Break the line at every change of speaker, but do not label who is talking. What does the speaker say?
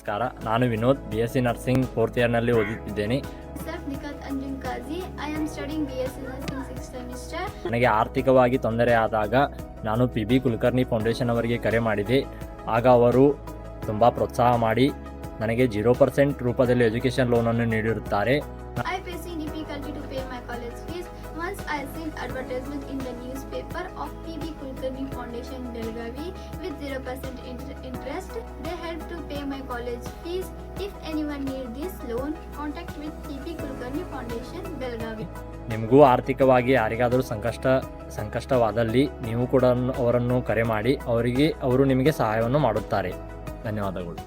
ನಮಸ್ಕಾರ. ನಾನು Vinod, BSc nursing 4th ಇಯರ್ನಲ್ಲಿ ಓದುತ್ತಿದ್ದೇನೆ. ನನಗೆ ಆರ್ಥಿಕವಾಗಿ ತೊಂದರೆ ಆದಾಗ ನಾನು PB ಕುಲಕರ್ಣಿ ಫೌಂಡೇಶನ್ ಅವರಿಗೆ ಕರೆ ಮಾಡಿದೆ. ಆಗ ಅವರು ತುಂಬ ಪ್ರೋತ್ಸಾಹ ಮಾಡಿ ನನಗೆ 0% ರೂಪದಲ್ಲಿ ಎಜುಕೇಷನ್ ಲೋನನ್ನು ನೀಡಿರುತ್ತಾರೆ.
Once I seen advertisement in the newspaper of PB Kulkarni Foundation Belgavi with 0% interest. They help to pay my college fees. If anyone need this loan, contact with PB Kulkarni Foundation Belgavi.
ನಿಮಗೂ ಆರ್ಥಿಕವಾಗಿ ಯಾರಿಗಾದರೂ ಸಂಕಷ್ಟವಾದಲ್ಲಿ ನೀವು ಕೂಡ ಅವರನ್ನು ಕರೆ ಮಾಡಿ, ಅವರು ನಿಮಗೆ ಸಹಾಯವನ್ನು ಮಾಡುತ್ತಾರೆ. ಧನ್ಯವಾದಗಳು.